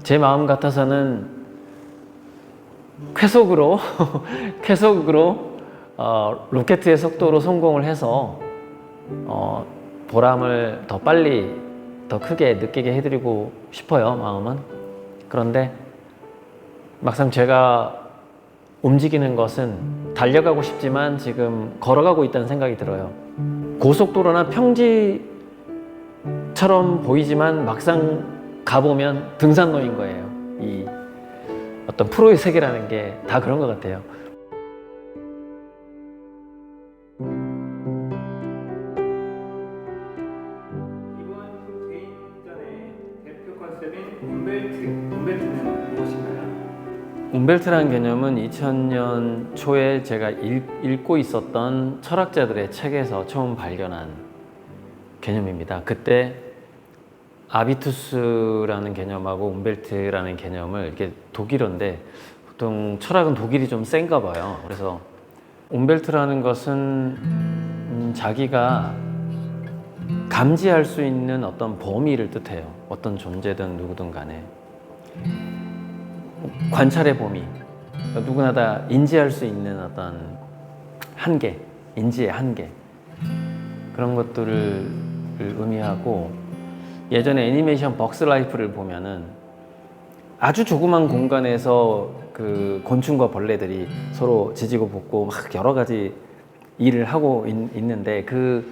제 마음 같아서는 쾌속으로 쾌속으로 로켓의 속도로 성공을 해서 보람을 더 빨리 더 크게 느끼게 해드리고 싶어요, 마음은. 그런데 막상 제가 움직이는 것은 달려가고 싶지만 지금 걸어가고 있다는 생각이 들어요. 고속도로나 평지처럼 보이지만 막상 가보면 등산로인 거예요. 이 어떤 프로의 세계라는 게 다 그런 것 같아요. 이번 개인전의 대표 컨셉인 움벨트는 무엇인가요? 움벨트라는 개념은 2000년 초에 제가 읽고 있었던 철학자들의 책에서 처음 발견한 개념입니다. 그때 아비투스라는 개념하고 움벨트라는 개념을 이게 독일어인데 보통 철학은 독일이 좀 센가 봐요. 그래서 움벨트라는 것은 자기가 감지할 수 있는 어떤 범위를 뜻해요. 어떤 존재든 누구든 간에 관찰의 범위, 누구나 다 인지할 수 있는 어떤 한계, 인지의 한계, 그런 것들을 의미하고, 예전에 애니메이션 벅스 라이프를 보면은 아주 조그만 공간에서 그 곤충과 벌레들이 서로 지지고 볶고 막 여러 가지 일을 하고 있는데 그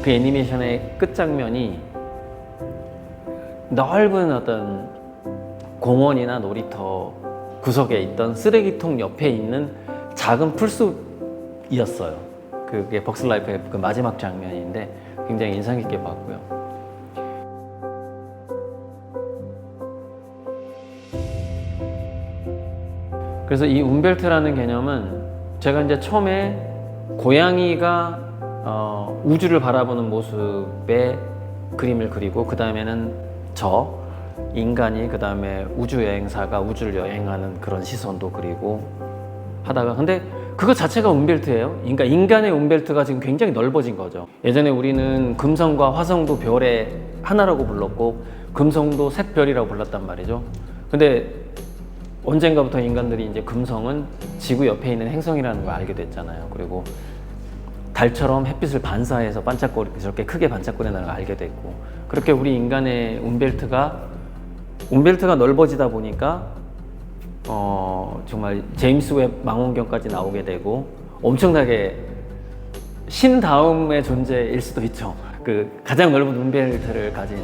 애니메이션의 끝장면이 넓은 어떤 공원이나 놀이터 구석에 있던 쓰레기통 옆에 있는 작은 풀숲이었어요. 그게 벅스 라이프의 그 마지막 장면인데 굉장히 인상 깊게 봤고요. 그래서 이 움벨트라는 개념은 제가 이제 처음에 고양이가 우주를 바라보는 모습의 그림을 그리고, 그 다음에는 인간이, 그 다음에 우주여행사가 우주를 여행하는 그런 시선도 그리고 하다가, 근데 그거 자체가 움벨트예요. 그러니까 인간의 움벨트가 지금 굉장히 넓어진 거죠. 예전에 우리는 금성과 화성도 별의 하나라고 불렀고 금성도 샛별이라고 불렀단 말이죠. 근데 언젠가부터 인간들이 이제 금성은 지구 옆에 있는 행성이라는 걸 알게 됐잖아요. 그리고 달처럼 햇빛을 반사해서 저렇게 크게 반짝거리는 걸 알게 됐고, 그렇게 우리 인간의 움벨트가 넓어지다 보니까 정말 제임스 웹 망원경까지 나오게 되고 엄청나게 신 다음의 존재일 수도 있죠. 그 가장 넓은 움벨트를 가진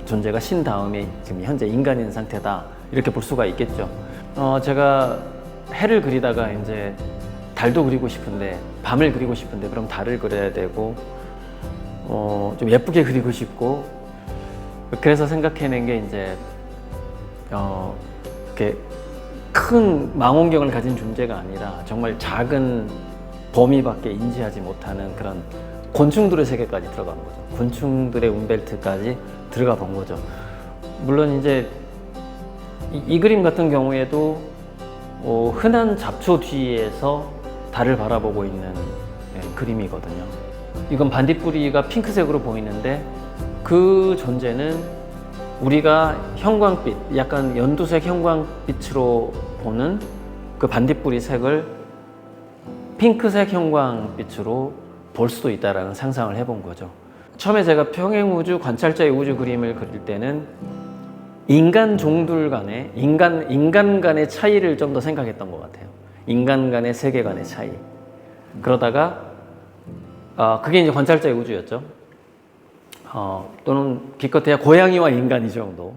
존재가 신 다음에 지금 현재 인간인 상태다, 이렇게 볼 수가 있겠죠. 제가 해를 그리다가 이제 달도 그리고 싶은데, 밤을 그리고 싶은데 그럼 달을 그려야 되고 좀 예쁘게 그리고 싶고, 그래서 생각해낸 게 이제 이렇게 큰 망원경을 가진 존재가 아니라 정말 작은 범위밖에 인지하지 못하는 그런 곤충들의 세계까지 들어간 거죠. 곤충들의 움벨트까지 들어가 본 거죠. 물론 이제 이 그림 같은 경우에도 흔한 잡초 뒤에서 달을 바라보고 있는 그림이거든요. 이건 반딧불이가 핑크색으로 보이는데 그 존재는 우리가 형광빛, 약간 연두색 형광빛으로 보는 그 반딧불이 색을 핑크색 형광빛으로 볼 수도 있다라는 상상을 해본 거죠. 처음에 제가 평행우주, 관찰자의 우주 그림을 그릴 때는 인간 종들 간의, 인간 간의 차이를 좀 더 생각했던 것 같아요. 인간 간의 세계관의 차이. 그러다가 그게 이제 관찰자의 우주였죠. 또는 기껏해야 고양이와 인간 이 정도.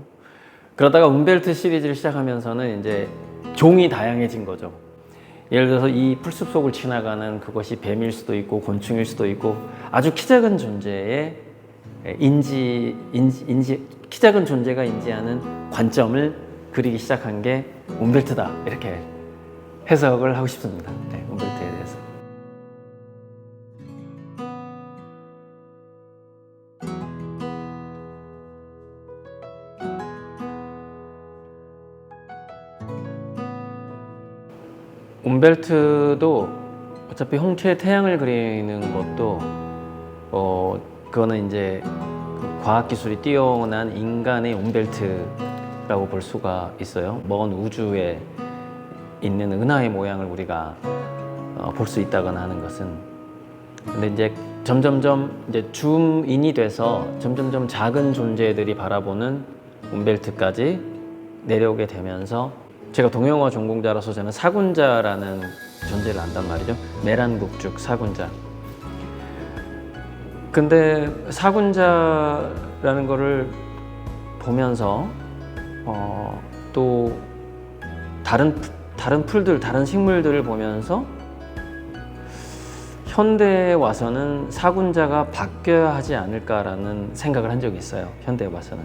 그러다가 움벨트 시리즈를 시작하면서는 이제 종이 다양해진 거죠. 예를 들어서 이 풀숲 속을 지나가는 그것이 뱀일 수도 있고 곤충일 수도 있고 아주 키 작은 존재의 키 작은 존재가 인지하는 관점을 그리기 시작한 게 움벨트다, 이렇게 해석을 하고 싶습니다. 네, 움벨트에 대해서. 움벨트도 어차피 홍채의 태양을 그리는 것도 그거는 이제 과학기술이 뛰어난 인간의 움벨트 모양이라고 볼 수가 있어요. 먼 우주에 있는 은하의 모양을 우리가 볼 수 있다거나 하는 것은. 근데 이제 점점점 이제 줌인이 돼서 점점점 작은 존재들이 바라보는 움벨트까지 내려오게 되면서, 제가 동영화 전공자라서 저는 사군자라는 존재를 안단 말이죠. 메란국죽 사군자. 근데 사군자라는 거를 보면서 또 다른 풀들, 다른 식물들을 보면서 현대에 와서는 사군자가 바뀌어야 하지 않을까라는 생각을 한 적이 있어요. 현대에 와서는.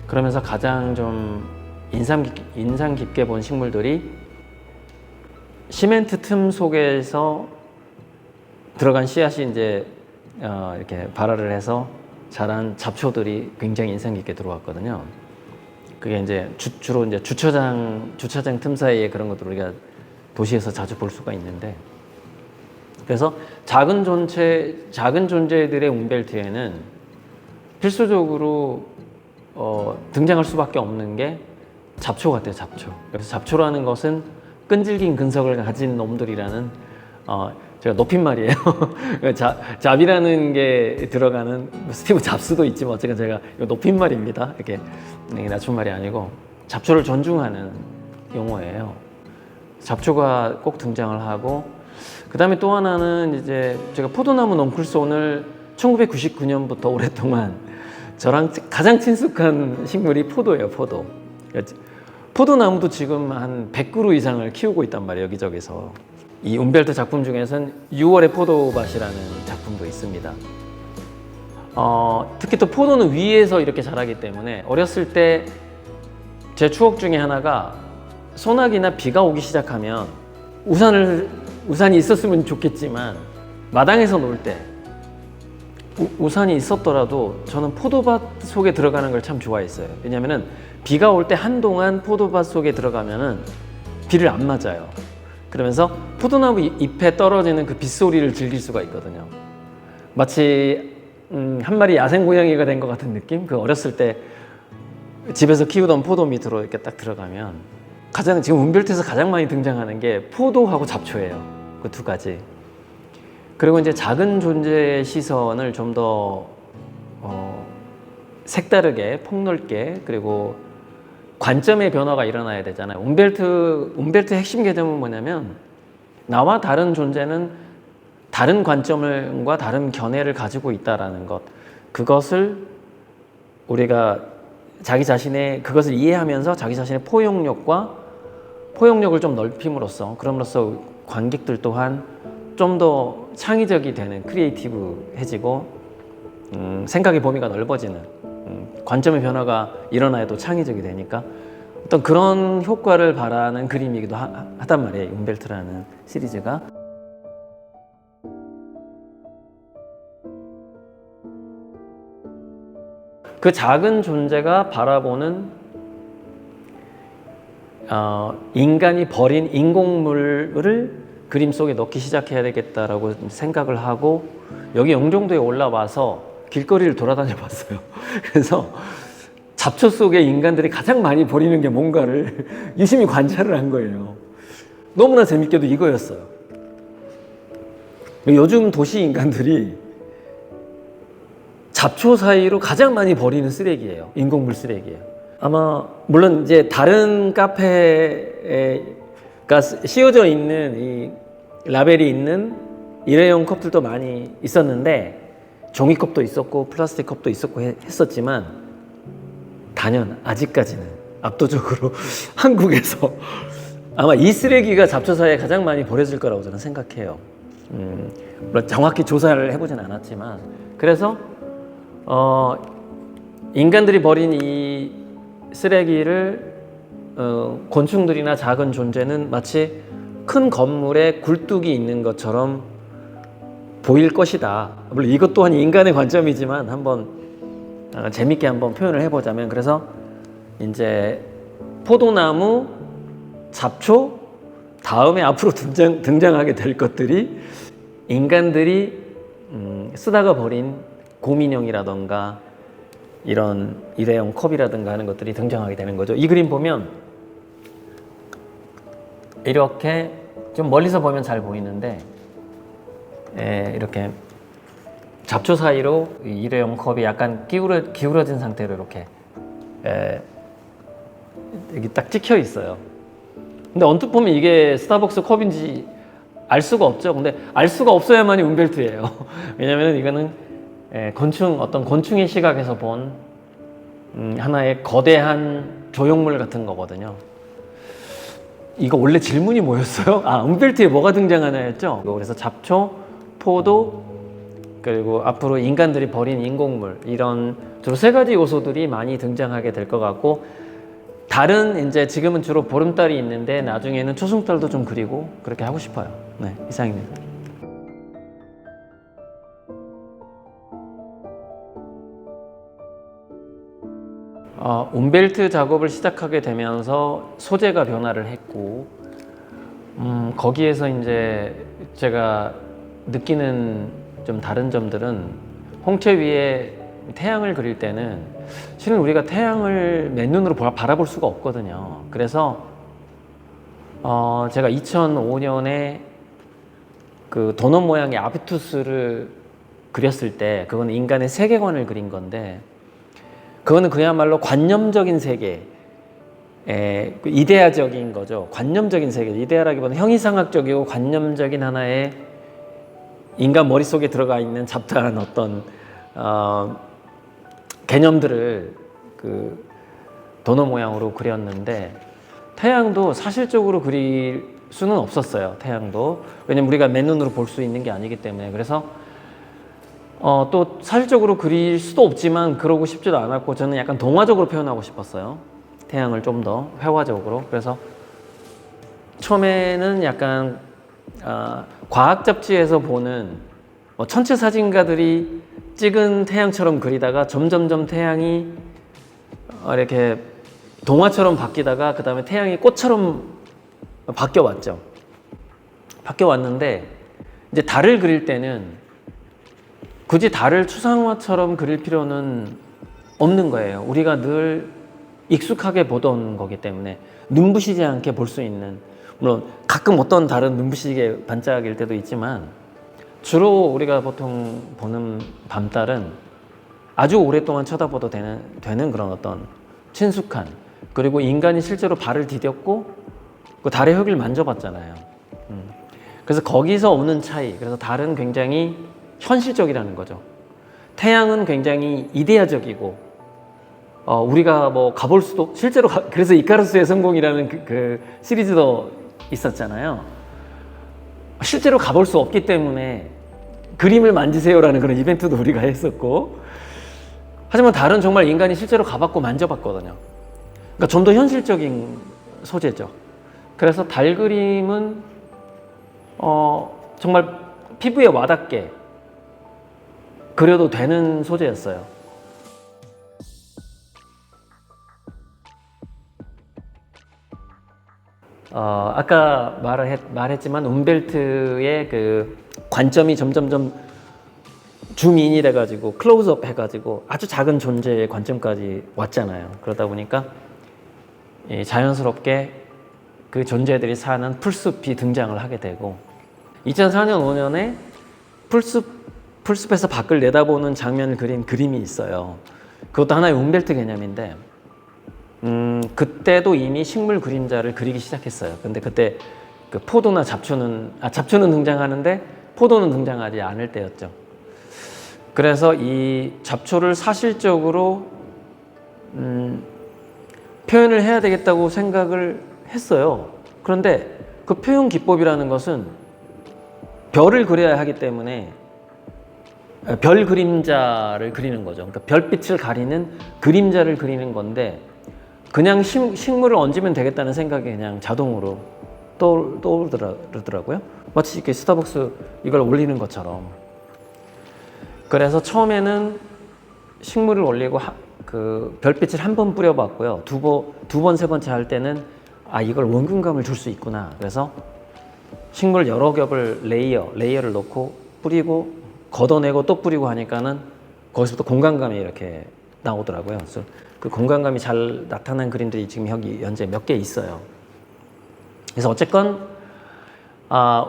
그러면서 가장 좀 인상 깊게 본 식물들이 시멘트 틈 속에서 들어간 씨앗이 이제 이렇게 발화를 해서 자란 잡초들이 굉장히 인상 깊게 들어왔거든요. 그게 이제 주로 이제 주차장 틈 사이에 그런 것들 우리가 도시에서 자주 볼 수가 있는데, 그래서 작은 존재들의 움벨트에는 필수적으로 등장할 수밖에 없는 게 잡초 같아요. 잡초. 그래서 잡초라는 것은 끈질긴 근석을 가진 놈들이라는, 제가 높임말이에요. 잡이라는 게 들어가는 스티브 잡스도 있지만 어쨌든 제가 이거 높임말입니다. 이렇게 낮춤말이 아니고 잡초를 존중하는 용어예요. 잡초가 꼭 등장을 하고, 그 다음에 또 하나는 이제 제가 포도나무 넝쿨손을 1999년부터 오랫동안 저랑 가장 친숙한 식물이 포도예요. 포도. 포도나무도 지금 한 100그루 이상을 키우고 있단 말이에요. 여기저기서. 이 움벨트 작품 중에서는 6월의 포도밭이라는 작품도 있습니다. 특히 또 포도는 위에서 이렇게 자라기 때문에 어렸을 때 제 추억 중에 하나가, 소나기나 비가 오기 시작하면 우산이 있었으면 좋겠지만 마당에서 놀 때 우산이 있었더라도 저는 포도밭 속에 들어가는 걸 참 좋아했어요. 왜냐하면 비가 올 때 한동안 포도밭 속에 들어가면은 비를 안 맞아요. 그러면서 포도나무 잎에 떨어지는 그 빗소리를 즐길 수가 있거든요. 마치 한 마리 야생 고양이가 된 것 같은 느낌? 그 어렸을 때 집에서 키우던 포도 밑으로 이렇게 딱 들어가면, 지금 움벨트에서 가장 많이 등장하는 게 포도하고 잡초예요. 그 두 가지. 그리고 이제 작은 존재의 시선을 좀 더 색다르게, 폭넓게, 그리고 관점의 변화가 일어나야 되잖아요. 움벨트의 핵심 개념은 뭐냐면, 나와 다른 존재는 다른 관점과 다른 견해를 가지고 있다라는 것. 그것을 우리가 그것을 이해하면서 자기 자신의 포용력을 좀 넓힘으로써, 그럼으로써 관객들 또한 좀 더 창의적이 되는, 크리에이티브해지고 생각의 범위가 넓어지는, 관점의 변화가 일어나야 또 창의적이 되니까 어떤 그런 효과를 바라는 그림이기도 하단 말이에요. 움벨트라는 시리즈가. 그 작은 존재가 바라보는 인간이 버린 인공물을 그림 속에 넣기 시작해야 되겠다라고 생각을 하고, 여기 영종도에 올라와서 길거리를 돌아다녀 봤어요. 그래서 잡초 속에 인간들이 가장 많이 버리는 게 뭔가를 유심히 관찰을 한 거예요. 너무나 재밌게도 이거였어요. 요즘 도시 인간들이 잡초 사이로 가장 많이 버리는 쓰레기예요. 인공물 쓰레기예요. 아마 물론 이제 다른 카페가 씌워져 있는 이 라벨이 있는 일회용 컵들도 많이 있었는데, 종이컵도 있었고 플라스틱 컵도 있었고 했었지만, 아직까지는 압도적으로 한국에서 아마 이 쓰레기가 잡초 사이에 가장 많이 버려질 거라고 저는 생각해요. 물론 정확히 조사를 해보진 않았지만, 그래서 인간들이 버린 이 쓰레기를 곤충들이나 작은 존재는 마치 큰 건물에 굴뚝이 있는 것처럼 보일 것이다. 물론 이것 또한 인간의 관점이지만 한번 재밌게 한번 표현을 해보자면, 그래서 이제 포도나무, 잡초, 다음에 앞으로 등장하게 될 것들이 인간들이 쓰다가 버린 곰인형이라던가 이런 일회용 컵이라든가 하는 것들이 등장하게 되는 거죠. 이 그림 보면 이렇게 좀 멀리서 보면 잘 보이는데 이렇게 잡초 사이로 이 일회용 컵이 약간 기울어진 상태로 이렇게 여기 딱 찍혀 있어요. 근데 언뜻 보면 이게 스타벅스 컵인지 알 수가 없죠. 근데 알 수가 없어야만이 움벨트예요. 왜냐하면 이거는 어떤 곤충의 시각에서 본 하나의 거대한 조형물 같은 거거든요. 이거 원래 질문이 뭐였어요? 움벨트에 뭐가 등장하나였죠? 그래서 잡초, 포도, 그리고 앞으로 인간들이 버린 인공물, 이런 주로 세 가지 요소들이 많이 등장하게 될 것 같고, 달은 이제 지금은 주로 보름달이 있는데 나중에는 초승달도 좀 그리고 그렇게 하고 싶어요. 네, 이상입니다. 움벨트 작업을 시작하게 되면서 소재가 변화를 했고, 거기에서 이제 제가 느끼는 좀 다른 점들은, 홍채 위에 태양을 그릴 때는 실은 우리가 태양을 맨눈으로 바라볼 수가 없거든요. 그래서 제가 2005년에 그 도넛 모양의 아비투스를 그렸을 때, 그건 인간의 세계관을 그린 건데, 그거는 그야말로 관념적인 세계, 이데아적인 거죠. 관념적인 세계, 이데아라기보다는 형이상학적이고 관념적인 하나의 인간 머릿속에 들어가 있는 잡다한 어떤 개념들을 그 도넛 모양으로 그렸는데, 태양도 사실적으로 그릴 수는 없었어요. 태양도. 왜냐면 우리가 맨눈으로 볼 수 있는 게 아니기 때문에. 그래서 또 사실적으로 그릴 수도 없지만 그러고 싶지도 않았고, 저는 약간 동화적으로 표현하고 싶었어요. 태양을 좀 더 회화적으로. 그래서 처음에는 약간 과학 잡지에서 보는 천체 사진가들이 찍은 태양처럼 그리다가 점점점 태양이 이렇게 동화처럼 바뀌다가 그 다음에 태양이 꽃처럼 바뀌어 왔죠. 바뀌어 왔는데, 이제 달을 그릴 때는 굳이 달을 추상화처럼 그릴 필요는 없는 거예요. 우리가 늘 익숙하게 보던 거기 때문에 눈부시지 않게 볼 수 있는, 물론 가끔 어떤 달은 눈부시게 반짝일 때도 있지만, 주로 우리가 보통 보는 밤달은 아주 오랫동안 쳐다봐도 되는 그런 어떤 친숙한, 그리고 인간이 실제로 발을 디뎠고 그 달의 흙을 만져봤잖아요. 그래서 거기서 오는 차이, 그래서 달은 굉장히 현실적이라는 거죠. 태양은 굉장히 이데아적이고, 우리가 뭐 가볼 수도, 실제로 그래서 이카루스의 성공이라는 그 시리즈도 있었잖아요. 실제로 가볼 수 없기 때문에 그림을 만지세요라는 그런 이벤트도 우리가 했었고, 하지만 달은 정말 인간이 실제로 가봤고 만져봤거든요. 그러니까 좀 더 현실적인 소재죠. 그래서 달 그림은 정말 피부에 와닿게 그려도 되는 소재였어요. 아까 말했지만 움벨트의 그 관점이 점점점 줌인이 돼가지고 클로즈업 해가지고 아주 작은 존재의 관점까지 왔잖아요. 그러다 보니까 자연스럽게 그 존재들이 사는 풀숲이 등장을 하게 되고, 2004년 5년에 풀숲에서 밖을 내다보는 장면을 그린 그림이 있어요. 그것도 하나의 움벨트 개념인데, 그때도 이미 식물 그림자를 그리기 시작했어요. 근데 그때 그 포도나 잡초는 등장하는데 포도는 등장하지 않을 때였죠. 그래서 이 잡초를 사실적으로 표현을 해야 되겠다고 생각을 했어요. 그런데 그 표현 기법이라는 것은 별을 그려야 하기 때문에 별 그림자를 그리는 거죠. 그러니까 별빛을 가리는 그림자를 그리는 건데, 그냥 식물을 얹으면 되겠다는 생각이 그냥 자동으로 떠오르더라고요. 마치 이렇게 스타벅스 이걸 올리는 것처럼. 그래서 처음에는 식물을 올리고 그 별빛을 한 번 뿌려봤고요. 두 번, 세 번째 할 때는 이걸 원근감을 줄 수 있구나. 그래서 식물 여러 겹을 레이어를 넣고 뿌리고 걷어내고 또 뿌리고 하니까는 거기서부터 공간감이 이렇게 나오더라고요. 그래서 그 공간감이 잘 나타난 그림들이 지금 여기 현재 몇 개 있어요. 그래서 어쨌건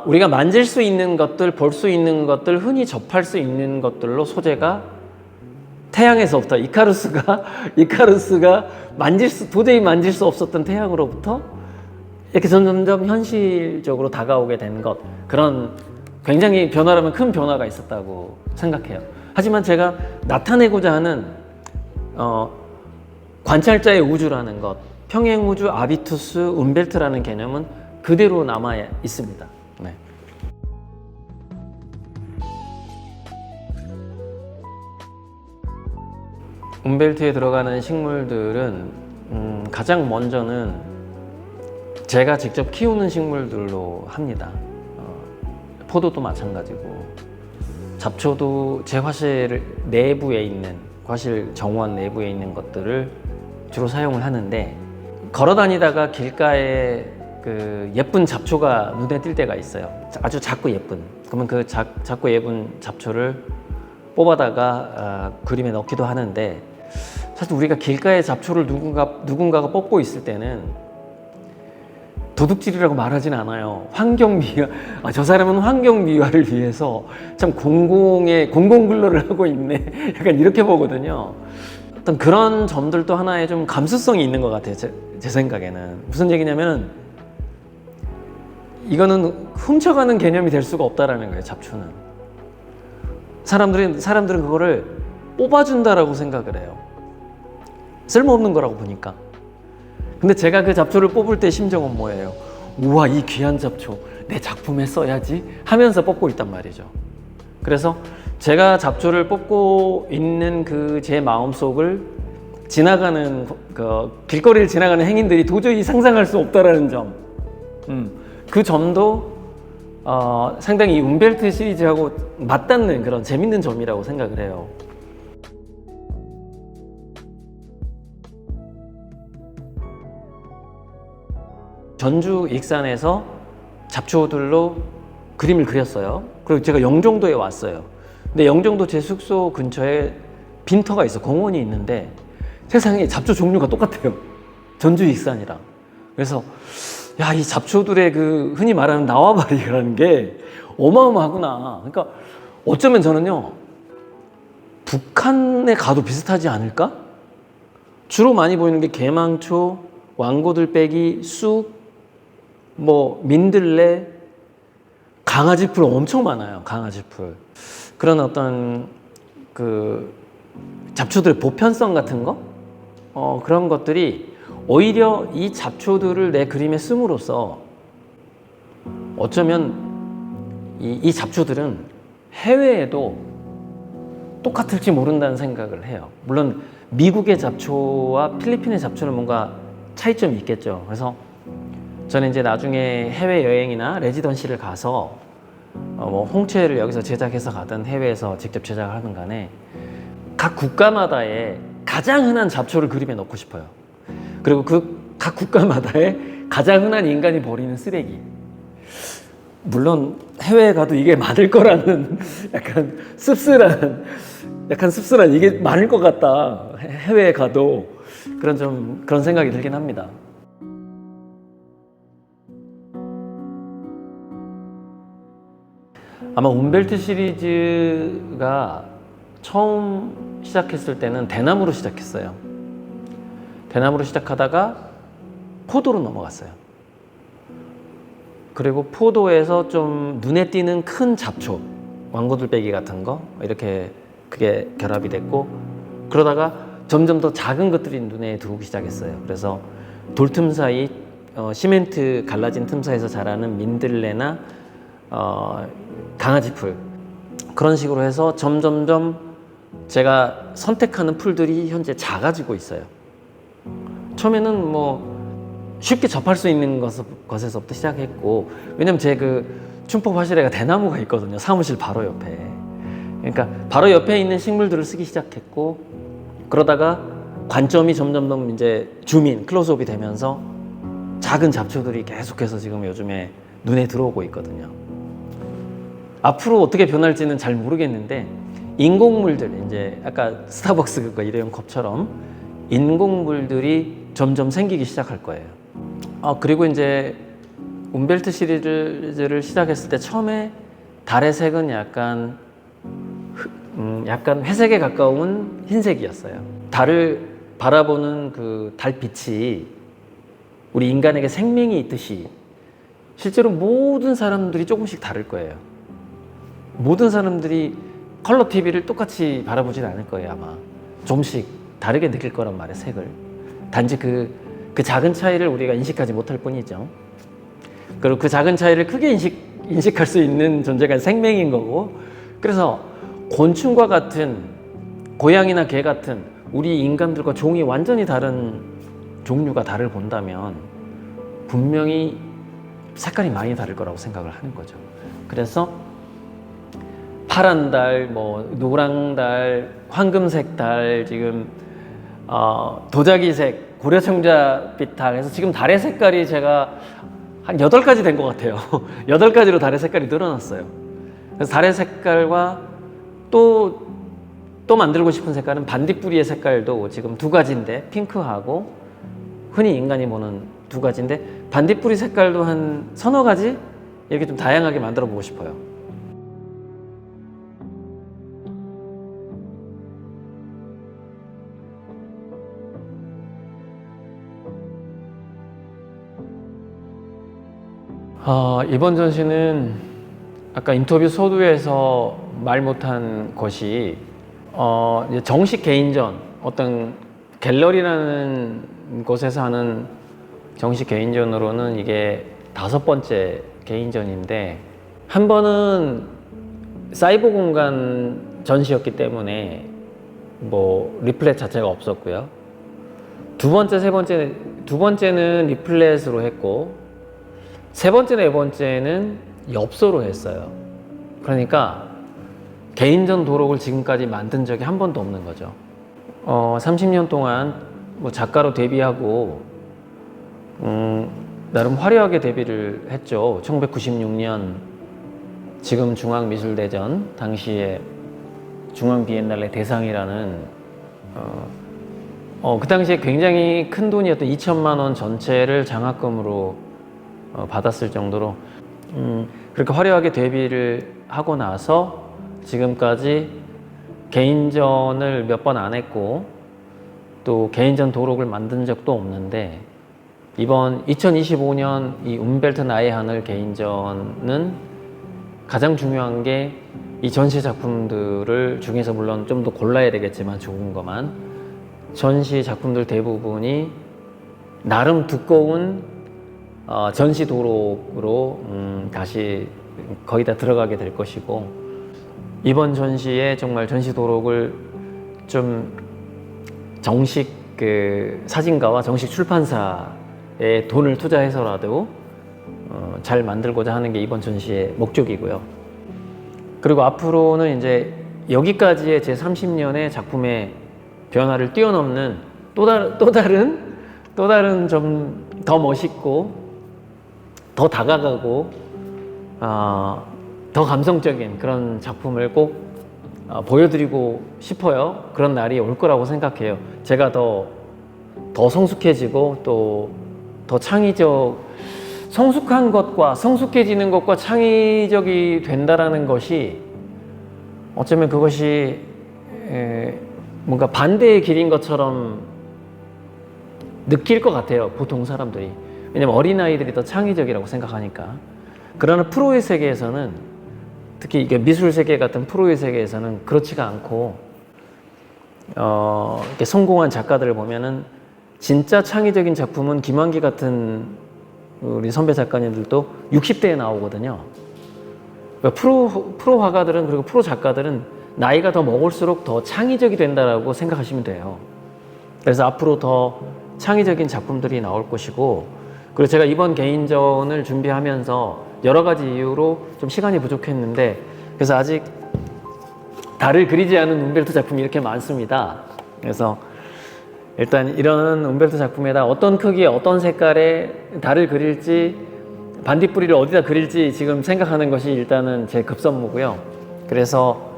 우리가 만질 수 있는 것들, 볼 수 있는 것들, 흔히 접할 수 있는 것들로 소재가 태양에서부터 이카루스가 도저히 만질 수 없었던 태양으로부터 이렇게 점점 현실적으로 다가오게 된 것, 그런 굉장히 변화라면 큰 변화가 있었다고 생각해요. 하지만 제가 나타내고자 하는 관찰자의 우주라는 것, 평행우주, 아비투스, 움벨트라는 개념은 그대로 남아 있습니다. 네. 움벨트에 들어가는 식물들은 가장 먼저는 제가 직접 키우는 식물들로 합니다. 포도도 마찬가지고, 잡초도 제 화실 내부에 있는, 화실 정원 내부에 있는 것들을 주로 사용을 하는데, 걸어 다니다가 길가에 그 예쁜 잡초가 눈에 띌 때가 있어요. 아주 작고 예쁜. 그러면 그 작고 예쁜 잡초를 뽑아다가 그림에 넣기도 하는데, 사실 우리가 길가에 잡초를 누군가가 뽑고 있을 때는 도둑질이라고 말하진 않아요. 환경미화, 저 사람은 환경미화를 위해서 참 공공근로를 하고 있네. 약간 이렇게 보거든요. 어떤 그런 점들도 하나의 좀 감수성이 있는 것 같아요. 제 생각에는. 무슨 얘기냐면, 이거는 훔쳐가는 개념이 될 수가 없다라는 거예요, 잡초는. 사람들은 그거를 뽑아준다라고 생각을 해요. 쓸모없는 거라고 보니까. 근데 제가 그 잡초를 뽑을 때 심정은 뭐예요? 우와, 이 귀한 잡초 내 작품에 써야지 하면서 뽑고 있단 말이죠. 그래서 제가 잡초를 뽑고 있는 그 제 마음속을 지나가는 길거리를 지나가는 행인들이 도저히 상상할 수 없다라는 점, 그 점도 상당히 이 움벨트 시리즈하고 맞닿는 그런 재밌는 점이라고 생각을 해요. 전주 익산에서 잡초들로 그림을 그렸어요. 그리고 제가 영종도에 왔어요. 근데 영종도 제 숙소 근처에 빈터가 있어, 공원이 있는데 세상에 잡초 종류가 똑같아요. 전주 익산이랑. 그래서 야, 이 잡초들의 그 흔히 말하는 나와바리라는 게 어마어마하구나. 그러니까 어쩌면 저는요, 북한에 가도 비슷하지 않을까? 주로 많이 보이는 게 개망초, 왕고들빼기, 쑥, 민들레, 강아지풀 엄청 많아요. 강아지풀. 그런 어떤 그 잡초들의 보편성 같은 거? 그런 것들이 오히려 이 잡초들을 내 그림에 씀으로써 어쩌면 이 잡초들은 해외에도 똑같을지 모른다는 생각을 해요. 물론 미국의 잡초와 필리핀의 잡초는 뭔가 차이점이 있겠죠. 그래서 저는 이제 나중에 해외여행이나 레지던시를 가서 홍채를 여기서 제작해서 가든 해외에서 직접 제작을 하든 간에 각 국가마다의 가장 흔한 잡초를 그림에 넣고 싶어요. 그리고 그 각 국가마다의 가장 흔한 인간이 버리는 쓰레기. 물론 해외에 가도 이게 많을 거라는 약간 씁쓸한 이게 많을 것 같다. 해외에 가도 그런 생각이 들긴 합니다. 아마 움벨트 시리즈가 처음 시작했을 때는 대나무로 시작했어요. 대나무로 시작하다가 포도로 넘어갔어요. 그리고 포도에서 좀 눈에 띄는 큰 잡초, 왕고들빼기 같은 거, 이렇게 그게 결합이 됐고, 그러다가 점점 더 작은 것들이 눈에 들어오기 시작했어요. 그래서 돌틈 사이, 시멘트 갈라진 틈 사이에서 자라는 민들레나 강아지풀, 그런 식으로 해서 점점점 제가 선택하는 풀들이 현재 작아지고 있어요. 처음에는 쉽게 접할 수 있는 것에서부터 시작했고, 왜냐면 제 그 춘법 화실에가 대나무가 있거든요. 사무실 바로 옆에. 그러니까 바로 옆에 있는 식물들을 쓰기 시작했고, 그러다가 관점이 점점 이제 클로즈업이 되면서 작은 잡초들이 계속해서 지금 요즘에 눈에 들어오고 있거든요. 앞으로 어떻게 변할지는 잘 모르겠는데, 인공물들, 이제 아까 스타벅스 그거 일회용 컵처럼 인공물들이 점점 생기기 시작할 거예요. 그리고 이제 움벨트 시리즈를 시작했을 때 처음에 달의 색은 약간 회색에 가까운 흰색이었어요. 달을 바라보는 그 달빛이 우리 인간에게 생명이 있듯이 실제로 모든 사람들이 조금씩 다를 거예요. 모든 사람들이 컬러 TV를 똑같이 바라보진 않을 거예요, 아마. 조금씩 다르게 느낄 거란 말이에요, 색을. 단지 그 작은 차이를 우리가 인식하지 못할 뿐이죠. 그리고 그 작은 차이를 크게 인식할 수 있는 존재가 생명인 거고, 그래서 곤충과 같은, 고양이나 개 같은 우리 인간들과 종이 완전히 다른 종류가 달을 본다면 분명히 색깔이 많이 다를 거라고 생각을 하는 거죠. 그래서 파란 달, 노랑 달, 황금색 달, 지금 도자기색, 고려청자빛 달 해서 지금 달의 색깔이 제가 한 8가지 된 것 같아요. 8가지로 달의 색깔이 늘어났어요. 그래서 달의 색깔과 또 만들고 싶은 색깔은 반딧불이의 색깔도 지금 2가지인데, 핑크하고 흔히 인간이 보는 2가지인데, 반딧불이 색깔도 한 서너 가지 이렇게 좀 다양하게 만들어 보고 싶어요. 이번 전시는 아까 인터뷰 서두에서 말 못한 것이 이제 정식 개인전, 어떤 갤러리라는 곳에서 하는 정식 개인전으로는 이게 5번째 개인전인데, 한 번은 사이버 공간 전시였기 때문에 리플렛 자체가 없었고요. 두 번째는 리플렛으로 했고, 세 번째, 네 번째는 엽서로 했어요. 그러니까 개인전 도록을 지금까지 만든 적이 한 번도 없는 거죠. 30년 동안 작가로 데뷔하고 나름 화려하게 데뷔를 했죠. 1996년 지금 중앙미술대전, 당시에 중앙비엔날레 대상이라는 그 당시에 굉장히 큰 돈이었던 2천만 원 전체를 장학금으로 받았을 정도로 그렇게 화려하게 데뷔를 하고 나서 지금까지 개인전을 몇 번 안 했고 또 개인전 도록을 만든 적도 없는데, 이번 2025년 이 움벨트 나의 하늘 개인전은 가장 중요한 게 이 전시 작품들을 중에서 물론 좀 더 골라야 되겠지만 좋은 것만, 전시 작품들 대부분이 나름 두꺼운 전시 도록으로 다시 거의 다 들어가게 될 것이고, 이번 전시에 정말 전시 도록을 좀 정식 사진가와 정식 출판사에 돈을 투자해서라도 잘 만들고자 하는 게 이번 전시의 목적이고요. 그리고 앞으로는 이제 여기까지의 제 30년의 작품의 변화를 뛰어넘는 또 다른 좀 더 멋있고 더 다가가고 더 감성적인 그런 작품을 꼭 보여드리고 싶어요. 그런 날이 올 거라고 생각해요. 제가 더 성숙해지고 또 더 성숙한 것과 성숙해지는 것과 창의적이 된다라는 것이 어쩌면 그것이 뭔가 반대의 길인 것처럼 느낄 것 같아요, 보통 사람들이. 왜냐면 어린아이들이 더 창의적이라고 생각하니까. 그러나 프로의 세계에서는, 특히 이게 미술 세계 같은 프로의 세계에서는 그렇지가 않고, 이렇게 성공한 작가들을 보면은 진짜 창의적인 작품은 김환기 같은 우리 선배 작가님들도 60대에 나오거든요. 그러니까 프로 화가들은, 그리고 프로 작가들은 나이가 더 먹을수록 더 창의적이 된다라고 생각하시면 돼요. 그래서 앞으로 더 창의적인 작품들이 나올 것이고, 그리고 제가 이번 개인전을 준비하면서 여러 가지 이유로 좀 시간이 부족했는데, 그래서 아직 달을 그리지 않은 움벨토 작품이 이렇게 많습니다. 그래서 일단 이런 움벨토 작품에다 어떤 크기에 어떤 색깔의 달을 그릴지, 반딧불이를 어디다 그릴지 지금 생각하는 것이 일단은 제 급선무고요. 그래서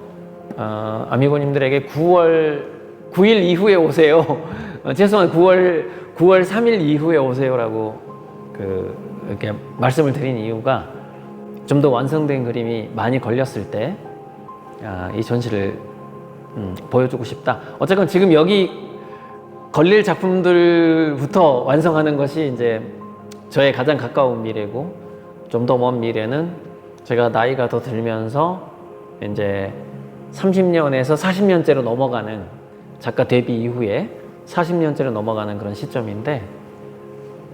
아미고님들에게 9일 이후에 오세요. 죄송한 9월 3일 이후에 오세요라고 이렇게 말씀을 드린 이유가 좀 더 완성된 그림이 많이 걸렸을 때 이 전시를 보여주고 싶다. 어쨌건 지금 여기 걸릴 작품들부터 완성하는 것이 이제 저의 가장 가까운 미래고, 좀 더 먼 미래는 제가 나이가 더 들면서 이제 30년에서 40년째로 넘어가는, 작가 데뷔 이후에 40년째로 넘어가는 그런 시점인데,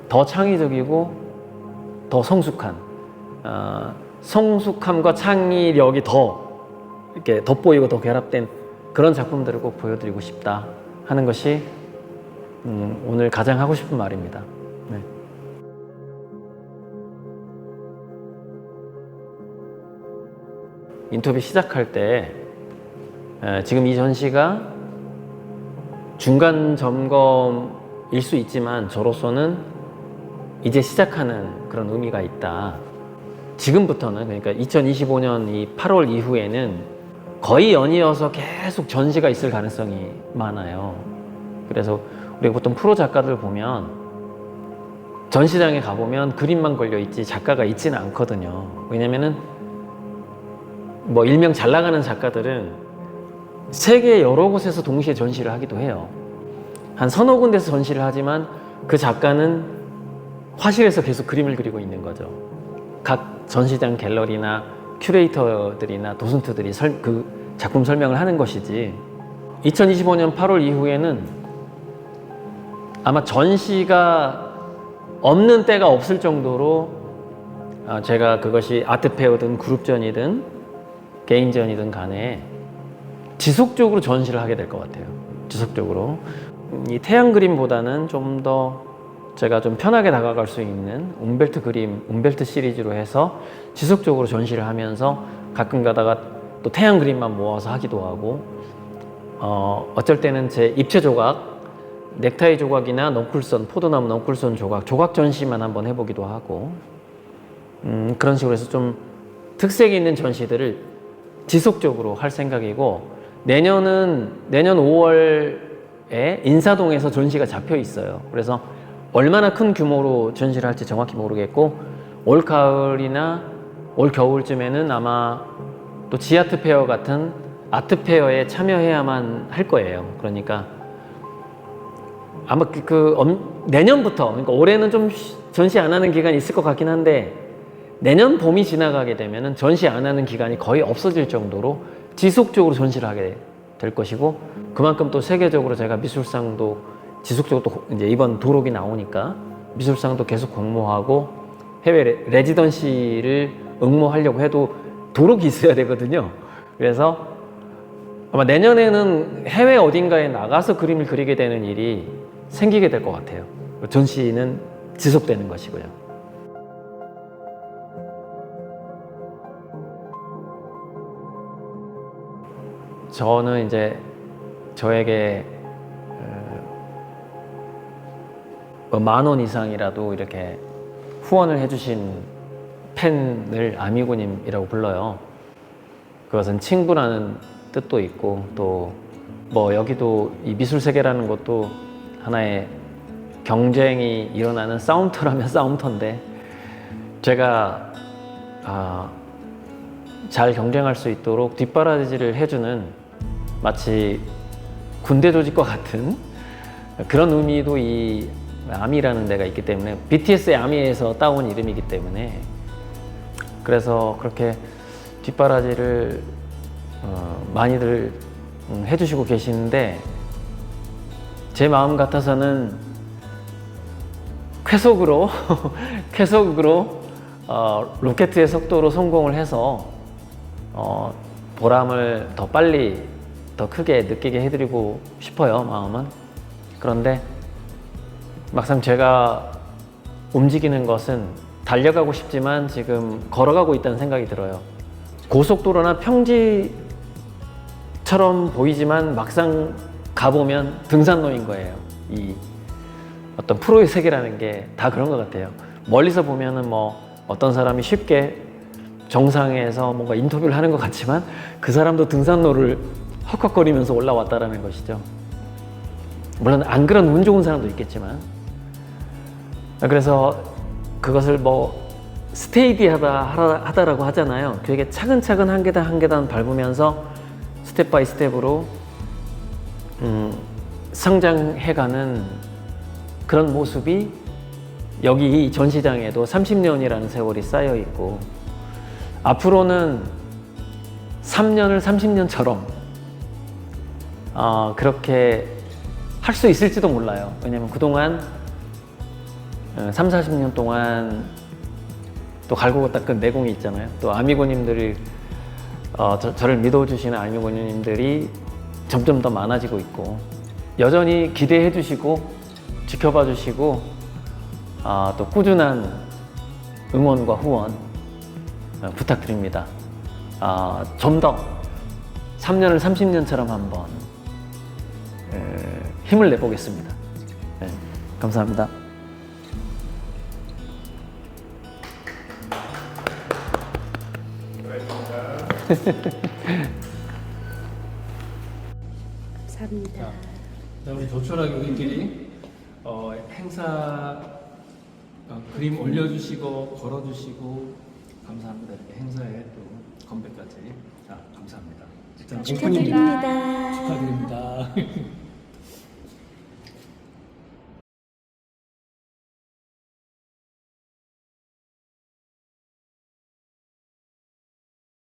더 창의적이고 더 성숙한, 성숙함과 창의력이 더 이렇게 돋보이고 더 결합된 그런 작품들을 꼭 보여드리고 싶다 하는 것이 오늘 가장 하고 싶은 말입니다. 네. 인터뷰 시작할 때 지금 이 전시가 중간 점검일 수 있지만 저로서는 이제 시작하는 그런 의미가 있다. 지금부터는, 그러니까 2025년 이 8월 이후에는 거의 연이어서 계속 전시가 있을 가능성이 많아요. 그래서 우리가 보통 프로 작가들 보면 전시장에 가보면 그림만 걸려있지 작가가 있지는 않거든요. 왜냐면은 뭐 일명 잘 나가는 작가들은 세계 여러 곳에서 동시에 전시를 하기도 해요. 한 서너 군데서 전시를 하지만 그 작가는 화실에서 계속 그림을 그리고 있는 거죠. 각 전시장 갤러리나 큐레이터들이나 도슨트들이 그 작품 설명을 하는 것이지, 2025년 8월 이후에는 아마 전시가 없는 때가 없을 정도로 제가 그것이 아트페어든 그룹전이든 개인전이든 간에 지속적으로 전시를 하게 될 것 같아요. 지속적으로. 이 태양 그림보다는 좀 더 제가 좀 편하게 다가갈 수 있는 움벨트 그림, 움벨트 시리즈로 해서 지속적으로 전시를 하면서 가끔 가다가 또 태양 그림만 모아서 하기도 하고, 어쩔 때는 제 입체 조각, 넥타이 조각이나 넝쿨선, 포도나무 넝쿨선 조각 전시만 한번 해보기도 하고, 그런 식으로 해서 좀 특색이 있는 전시들을 지속적으로 할 생각이고, 내년 5월에 인사동에서 전시가 잡혀 있어요. 그래서 얼마나 큰 규모로 전시를 할지 정확히 모르겠고, 올 가을이나 올 겨울쯤에는 아마 또 지아트페어 같은 아트페어에 참여해야만 할 거예요. 그러니까 아마 내년부터, 그러니까 올해는 좀 전시 안 하는 기간이 있을 것 같긴 한데, 내년 봄이 지나가게 되면은 전시 안 하는 기간이 거의 없어질 정도로 지속적으로 전시를 하게 될 것이고, 그만큼 또 세계적으로 제가 미술상도 지속적으로 또 이제 이번 도록이 나오니까 미술상도 계속 공모하고 해외 레지던시를 응모하려고 해도 도록이 있어야 되거든요. 그래서 아마 내년에는 해외 어딘가에 나가서 그림을 그리게 되는 일이 생기게 될 것 같아요. 전시는 지속되는 것이고요. 저는 이제 저에게 10,000원 이상이라도 이렇게 후원을 해주신 팬을 아미고님이라고 불러요. 그것은 친구라는 뜻도 있고, 또 뭐 여기도 이 미술 세계라는 것도 하나의 경쟁이 일어나는 싸움터라면 싸움터인데, 제가 잘 경쟁할 수 있도록 뒷바라지를 해주는, 마치 군대 조직과 같은 그런 의미도 이 아미라는 데가 있기 때문에, BTS의 아미에서 따온 이름이기 때문에, 그래서 그렇게 뒷바라지를 많이들 해주시고 계시는데, 제 마음 같아서는 쾌속으로 로켓의 속도로 성공을 해서 보람을 더 빨리 더 크게 느끼게 해드리고 싶어요, 마음은. 그런데 막상 제가 움직이는 것은 달려가고 싶지만 지금 걸어가고 있다는 생각이 들어요. 고속도로나 평지처럼 보이지만 막상 가보면 등산로인 거예요. 이 어떤 프로의 세계라는 게 다 그런 것 같아요. 멀리서 보면은 뭐 어떤 사람이 쉽게 정상에서 뭔가 인터뷰를 하는 것 같지만 그 사람도 등산로를 헉헉거리면서 올라왔다라는 것이죠. 물론 안 그런 운 좋은 사람도 있겠지만, 그래서 그것을 뭐 스테이디하다라고 하잖아요. 되게 차근차근 한 계단 한 계단 밟으면서 스텝 바이 스텝으로 성장해가는 그런 모습이 여기 이 전시장에도 30년이라는 세월이 쌓여 있고, 앞으로는 3년을 30년처럼 그렇게 할 수 있을지도 몰라요. 왜냐면 그동안 3, 40년 동안 또 갈고 닦은 내공이 있잖아요. 또 아미고님들이 저를 믿어주시는 아미고님들이 점점 더 많아지고 있고, 여전히 기대해 주시고 지켜봐 주시고 또 꾸준한 응원과 후원 부탁드립니다. 좀 더 3년을 30년처럼 한번 힘을 내보겠습니다. 네, 감사합니다. 감사합니다. 우리 조촐하게 우리끼리 행사 그림 올려주시고 걸어주시고 감사합니다. 이렇게 행사에 또 건배까지 감사합니다. 축하드립니다. 축하드립니다.